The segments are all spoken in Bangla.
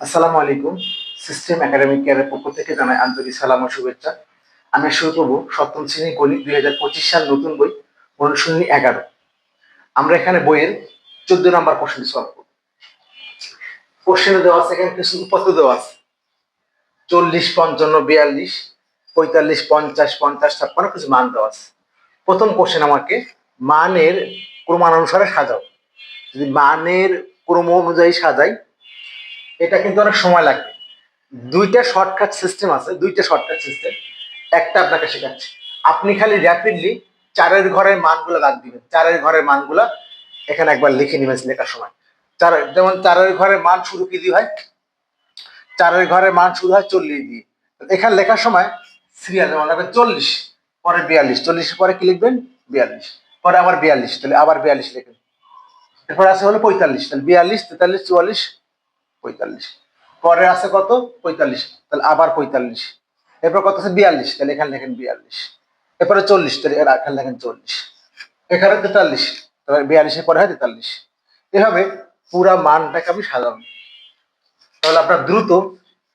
আসসালামু আলাইকুম। সিস্টেম একাডেমিক কেয়ারের পক্ষ থেকে জানাই আন্তরিক সালাম ও শুভেচ্ছা। আমি শুরু করবো সপ্তম শ্রেণী গণিত 2025 সাল নতুন বই অনুশীলনী 11। আমরা এখানে বইয়ের 14 নম্বর কোশ্চেন সলভ করব। কোশ্চেনে দেওয়া আছে, এখানে কিছু উপাত্ত দেওয়া আছে 40, 55, 42, 45, 50, 50, 56 কিছু মান দেওয়া আছে। প্রথম কোশ্চেন আমাকে মানের ক্রমানুসারে সাজাও। যদি মানের ক্রম অনুযায়ী সাজাই এটা কিন্তু অনেক সময় লাগবে। দুইটা শর্টকাট সিস্টেম আছে, একটা আপনাকে শেখাচ্ছি। আপনি খালি র্যাপিডলি চারের ঘরের মানগুলো দাগ দিবেন। চারের ঘরের মানগুলা এখানে একবার লিখে নেবেন লেখার সময়। যেমন চারের ঘরের মান শুরু কি দিয়ে হয়? চারের ঘরের মান শুরু হয় 40 দিয়ে। এখানে লেখার সময় সিরিয়াল যেমন লাগবে 40, পরে 42, 40-এর পরে কি লিখবেন? 42, পরে আবার 42, তাহলে আবার 42 লিখবেন। এরপরে আছে হলো 45, তাহলে 42, 43, 44, 45। পরে আছে কত? 45, তাহলে আবার 45। এরপর কত আছে? 42, তাহলে এখানে লেখেন 42। এরপরে 40, তাহলে এখানে লেখেন 40। এখানে 43, তাহলে 42-এর পরে হয় 43। এভাবে পুরা মানটাকে আমি সাজাবো, তাহলে আপনার দ্রুত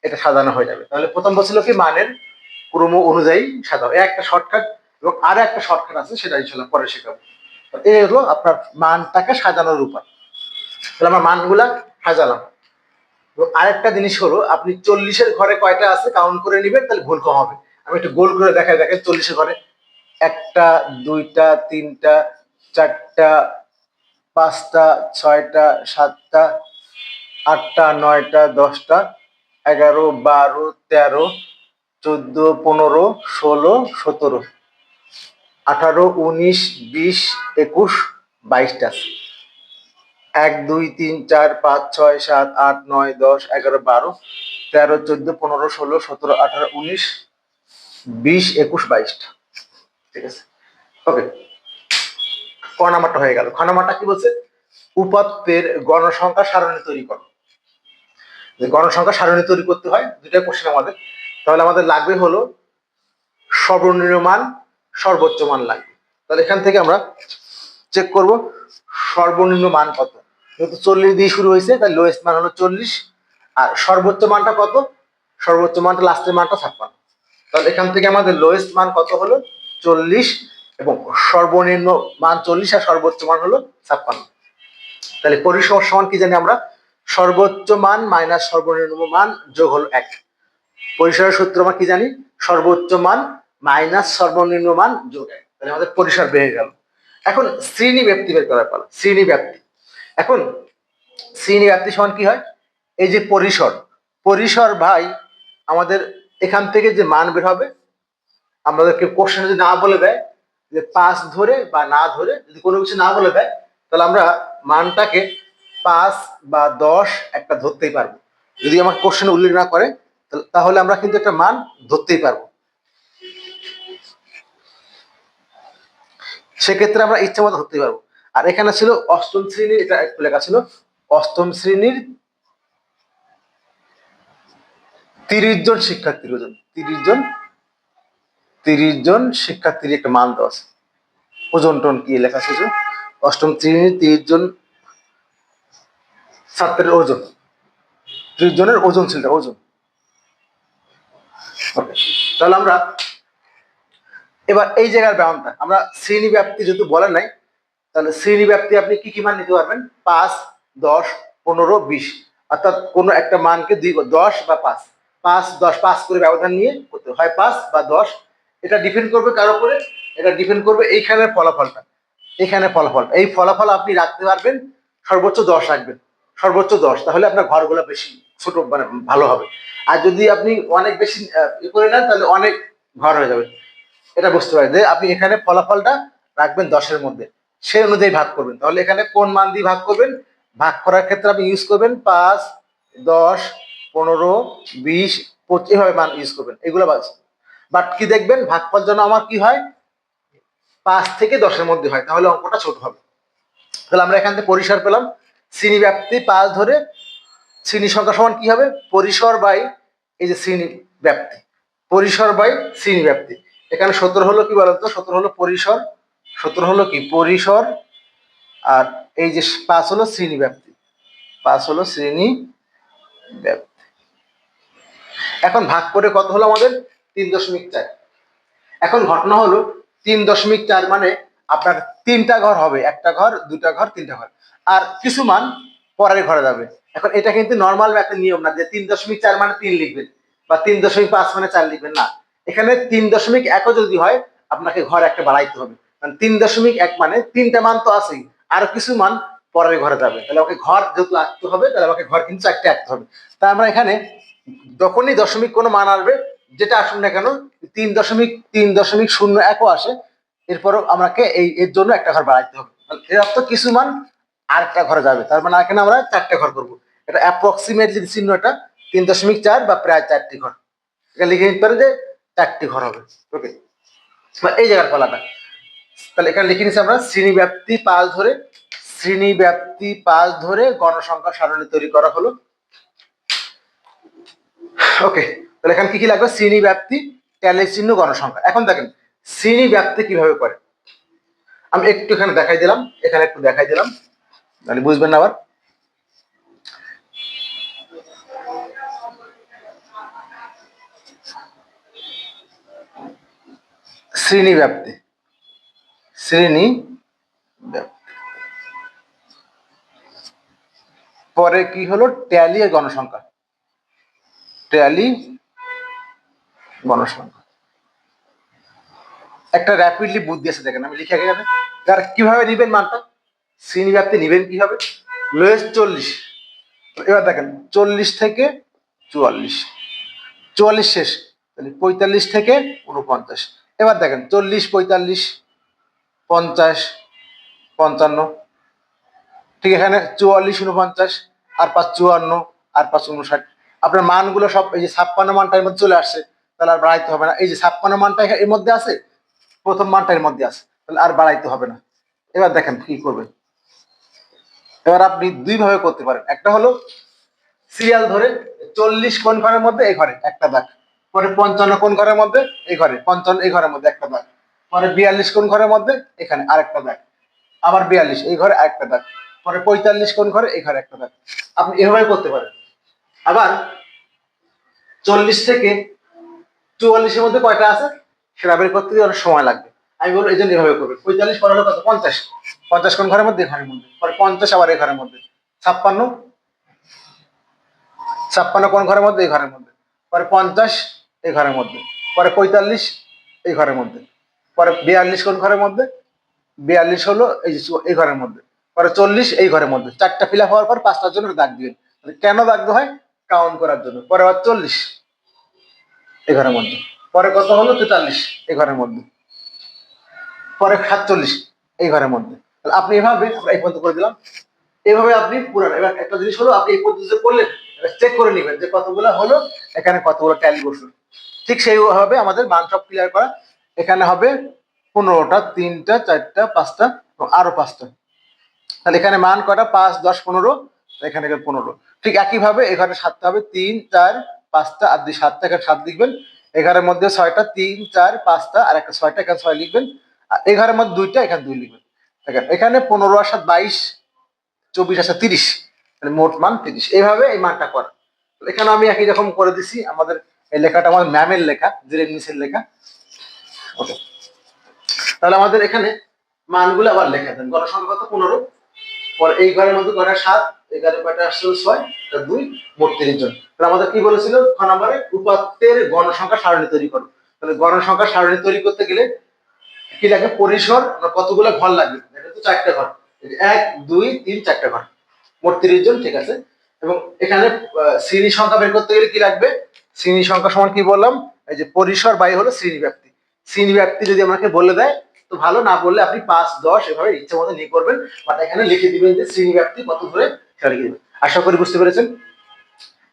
এটা সাজানো হয়ে যাবে। তাহলে প্রথম বলছিল কি মানের ক্রম অনুযায়ী সাজাও, একটা শর্টকাট। এবং আরো একটা শর্টকাট আছে, সেটা ইনশাল্লাহ পরে শেখাবো। এই হলো আপনার মানটাকে সাজানোর উপায়। তাহলে আমরা মানগুলা সাজালাম। আরেকটা জিনিস হলো, আপনি 40-এর ঘরে কয়টা আছে কাউন্ট করে নেবেন, তাহলে ভুল কম হবে। আমি একটু গোল করে দেখাই। দেখেন 40-এর ঘরে 1টা, 2টা, 3টা, 4টা, 5টা, 6টা, 7টা, 8টা, 9টা, 10টা, 11, 12, 13, 14, 15, 16, 17, 18, 19, 20, 21, 22টা। 1, 2, 3, 4, 5, 6, 7, 8, 9, 10, 11, 12, 13, 14, 15, 16, 17, 18, 19, 20, 21, 22টা। ঠিক আছে, ওকে। ক নাম্বারটা হয়ে গেল। খ নাম্বারটা কি বলছে? উপাত্তের গণসংখ্যা সারণী তৈরি করো। যে গণসংখ্যা সারণী তৈরি করতে হয়, দুইটা কোশ্চেন আমাদের। তাহলে আমাদের লাগবে হলো সর্বনিম্ন মান, সর্বোচ্চ মান লাগবে। তাহলে এখান থেকে আমরা চেক করব সর্বনিম্ন মান কত। যেহেতু 40 দিয়ে শুরু হয়েছে, তাই লোয়েস্ট মান হলো 40। আর সর্বোচ্চ মানটা কত? সর্বোচ্চ মানটা লাস্টের মানটা 56। তাহলে এখান থেকে আমাদের লোয়েস্ট মান কত হলো? 40, এবং সর্বনিম্ন মান 40 আর সর্বোচ্চ মান হলো 56। তাহলে পরিসর সমান কি জানি আমরা? সর্বোচ্চ মান মাইনাস সর্বনিম্ন মান যোগ হলো 1। পরিসরের সূত্র আমরা কি জানি? সর্বোচ্চ মান মাইনাস সর্বনিম্ন মান যোগ 1। তাহলে আমাদের পরিসর বেড়ে গেল। এখন শ্রেণী ব্যাপ্তি বের করার পালা। শ্রেণী ব্যাপ্তি। এখন শ্রেণী ব্যাপ্তি সমান কি হয়? এই যে পরিসর ভাই আমাদের এখান থেকে যে মান বের হবে, আমাদেরকে কোশ্চেন যদি না বলে দেয় যে 5 ধরে বা না ধরে, যদি কোনো কিছু না বলে দেয়, তাহলে আমরা মানটাকে 5 বা 10 একটা ধরতেই পারবো। যদি আমার কোশ্চেন উল্লেখ না করে, তাহলে আমরা কিন্তু একটা মান ধরতেই পারবো। সেক্ষেত্রে আমরা ইচ্ছা মতো ধরতেই পারবো। আর এখানে ছিল অষ্টম শ্রেণীর, এটা একটু লেখা ছিল অষ্টম শ্রেণীর 30 জন শিক্ষার্থীর ওজন। 30 জন শিক্ষার্থীর একটা মান দেওয়া আছে। ওজন টোন কি লেখা আছে? অষ্টম শ্রেণীর 30 জন ছাত্রের ওজন, 30 জনের ওজন ছিল, ওজন। তাহলে আমরা এবার এই জায়গার ব্যায়ামটা আমরা শ্রেণী ব্যাপ্তি যেহেতু বলেন নাই, তাহলে শ্রেণী ব্যাপ্তি আপনি কি কি মান নিতে পারবেন? 5, 10, 15, 20। অর্থাৎ কোনো একটা মানকে 10 বা 5, 5, 10, 5 করে ব্যবধান নিয়ে করতে হয় 5 বা 10। এটা ডিপেন্ড করবে কার উপরে? এটা ডিপেন্ড করবে এইখানের ফলাফলটা। এখানে ফলাফল, এই ফলাফল আপনি রাখতে পারবেন সর্বোচ্চ 10 রাখবেন, সর্বোচ্চ 10। তাহলে আপনার ঘরগুলো বেশি ছোট, মানে ভালো হবে। আর যদি আপনি অনেক বেশি করে নেন, তাহলে অনেক ঘর হয়ে যাবে। এটা বুঝতে পারেন যে আপনি এখানে ফলাফলটা রাখবেন 10-এর মধ্যে, সেই অনুযায়ী ভাগ করবেন। তাহলে এখানে কোন মান দিয়ে ভাগ করবেন? ভাগ করার ক্ষেত্রে আপনি ইউজ করবেন 5, 10, 15, 20, 25, এভাবে মান ইউজ করবেন। এগুলো বাট কি দেখবেন, ভাগফল যেন আমার কি হয় 5 থেকে 10-এর মধ্যে হয়, তাহলে অঙ্কটা ছোট হবে। তাহলে আমরা এখান থেকে পরিসর পেলাম। শ্রেণী ব্যাপ্তি 5 ধরে শ্রেণী সংখ্যা সমান কি হবে? পরিসর বাই এই যে শ্রেণী ব্যাপ্তি, পরিসর বাই শ্রেণী ব্যাপ্তি। এখানে 17 হলো কি বলতো? 17 হলো পরিসর, 17 হলো কি পরিসর, আর এই যে 5 হলো শ্রেণী ব্যাপ্তি, 5 হলো শ্রেণী ব্যাপ্তি। এখন ভাগ করে কত হলো আমাদের 3.4। এখন ঘটনা হলো 3.4 মানে আপনার তিনটা ঘর হবে, একটা ঘর, দুটা ঘর, তিনটা ঘর, আর কিছু মান পরের ঘরে যাবে। এখন এটা কিন্তু নর্মাল একটা নিয়ম না যে 3.4 মানে 3 লিখবেন বা 3.5 মানে 4 লিখবেন না। এখানে 3.1 যদি হয় আপনাকে ঘর একটা বাড়াইতে হবে, কারণ 3.1 মানে তিনটা মান তো আছেই, আর কিছু মান পরের ঘরে যাবে, তাহলে আমাকে ঘর যেহেতু আঁকতে হবে তাহলে আমাকে ঘর কিন্তু 4টে আঁকতে হবে। তা আমরা এখানে যখনই দশমিক কোনো মান আসবে, যেটা আসুন না কেন, 3.3.01 আসে, এরপরও আমাকে এর জন্য একটা ঘর বাড়াইতে হবে। এর অর্থ কিছু মান আরেকটা ঘরে যাবে, তার মানে এখানে আমরা 4টে ঘর করবো। এটা অ্যাপ্রক্সিমেটলি চিহ্নটা 3.4 বা প্রায় 4টি ঘর, এটা লিখে নিতে পারে যে 4টি ঘর হবে। ওকে, এই জায়গার ফলাটা তাহলে এখানে লিখে নিচ্ছি আমরা, শ্রেণীব্যাপ্তি পাঁচ ধরে গণসংখ্যা সারণী তৈরি করা হলো। ওকে, তাহলে এখানে কি কি লাগবে? শ্রেণীব্যাপ্তি, ট্যালি চিহ্ন, গণসংখ্যা। এখন দেখেন শ্রেণীব্যাপ্তি কিভাবে করে, আমি একটু এখানে দেখাই দিলাম, এখানে একটু দেখাই দিলাম, তাহলে বুঝবেন না আবার। শ্রেণীব্যাপ্তি, পরে কি হলো? ট্যালি এর গণসংখ্যা, ট্যালি গণসংখ্যা। একটা র্যাপিডলি বুদ্ধি আছে, দেখেন আমি লিখে গেলে তার কিভাবে নিবেন মানটা, শ্রেণীব্যাপ্তি নিবেন কিভাবে? লোয়েস্ট 40, এবার দেখেন 40 থেকে 44, 44 শেষ, তাহলে 45 থেকে 49। এবার দেখেন 40, 45, 50, 55, ঠিক এখানে 44, 49, আর 5 54, আর 5 59। আপনার মানগুলো সব এই যে 56 মানটার মধ্যে চলে আসছে, তাহলে আর বাড়াইতে হবে না। এই যে 56 মানটা এর মধ্যে আছে, প্রথম মানটা এর মধ্যে আছে, তাহলে আর বাড়াইতে হবে না। এবার দেখেন কি করবেন, এবার আপনি দুই ভাবে করতে পারেন। একটা হলো সিরিয়াল ধরে 40 কোন ঘরের মধ্যে, এই ঘরে একটা দাগ, পরে 55 কোন ঘরের মধ্যে, এই ঘরে 55 এই ঘরের মধ্যে একটা দাগ, পরে 42 কোন ঘরের মধ্যে, এখানে আরেকটা দাগ, আবার 42 এই ঘরে আরেকটা দাগ, পরে 45 কোন ঘরে, এই ঘরে একটা দাগ। আপনি এভাবে করতে পারেন। আবার 40 থেকে 44-এর মধ্যে কয়টা আছে সেটা বের করতে গিয়ে অনেক সময় লাগবে, আমি বলবো এই জন্য এভাবে করবে। 45 পরে হলো কত? 50, 50 কোন ঘরের মধ্যে, ঘরের মধ্যে, পরে 50 আবার এই ঘরের মধ্যে, 56, 56 কোন ঘরের মধ্যে, এই ঘরের মধ্যে, পরে 50 এই ঘরের মধ্যে, পরে 45 এই ঘরের মধ্যে, পরে 42 কোন ঘরের মধ্যে, 42 হলো এই যে এই ঘরের মধ্যে, পরে 40 এই ঘরের মধ্যে। 4টা ফিল আপ হওয়ার পর 5টার জন্য দাগ দিবেন। কেন দাগ দেওয়া হয়? কাউন্ট করার জন্য। পরে আবার 40 এই ঘরের মধ্যে, পরে কত হলো? 43 এই ঘরের মধ্যে, পরে 47 এই ঘরের মধ্যে। আপনি এভাবে এই পর্যন্ত করে দিলাম, এইভাবে আপনি পুরান। এবার একটা জিনিস হলো, আপনি এই পদ্ধতিতে করলেন, চেক করে নেবেন যে কতগুলো হলো, এখানে কতগুলো ট্যালি বসলো। ঠিক সেইভাবে আমাদের মান সব ক্লিয়ার করা। এখানে হবে 15টা, 3টা, 4টা, 5টা এবং আরো 5টা। তাহলে এখানে মান কটা? 5, 10, 15, এখানে 15। ঠিক একইভাবে এখানে 7টা হবে, 3, 4, 5টা আর 2 7টা, এখানে 7 লিখবেন। এখানের মধ্যে 6টা, 3, 4, 5টা আর একটা 6টা, এখানে 6 লিখবেন। আর এই ঘরের মধ্যে 2টা, এখানে 2 লিখবেন। দেখেন এখানে 15 আর 7 22, 24 আর 30, মানে মোট মান 30। এইভাবে এই মানটা করা। এখানে আমি একই রকম করে দিছি। আমাদের এই লেখাটা আমাদের ম্যামের লেখা, জিরের নিচের লেখা। ওকে, তাহলে আমাদের এখানে মানগুলো আবার লেখা দেন। গণসংখ্যা কত? 15। পরে এই ঘরের মধ্যে কয়টা? 7, এই ঘরে কয়টা আসছে? 6, 2, মোট 30 জন। তাহলে আমাদের কি বলেছিল খ নম্বরে? উপাত্তের গণসংখ্যা সারণী তৈরি করো। তাহলে গণসংখ্যা সারণী তৈরি করতে গেলে কি লাগে? পরিসর, কতগুলো ঘর লাগবে? এটা তো 4টে ঘর, 1, 2, 3, 4টে ঘর, মোট 30 জন। ঠিক আছে। এবং এখানে শ্রেণী সংখ্যা বের করতে গেলে কি লাগবে? শ্রেণী সংখ্যা সমান কি বললাম? এই যে পরিসর বাই হলো শ্রেণী ব্যাপ্তি। শ্রেণী ব্যাপ্তি যদি আমাকে বলে দেয় তো ভালো, না বললে আপনি 5, 10 এভাবে ইচ্ছে মতো নিয়ে করবেন, বাট এখানে লিখে দিবেন যে শ্রেণী ব্যাপ্তি কত ধরে, সেটা লিখে দিবেন। আশা করি বুঝতে পেরেছেন।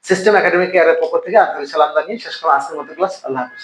সিস্টেম একাডেমিক কেয়ারের পক্ষ থেকে আন্তরিক সালাম জানিয়ে শেষ করা আজকের মতো ক্লাস। আল্লাহ হাফেজ।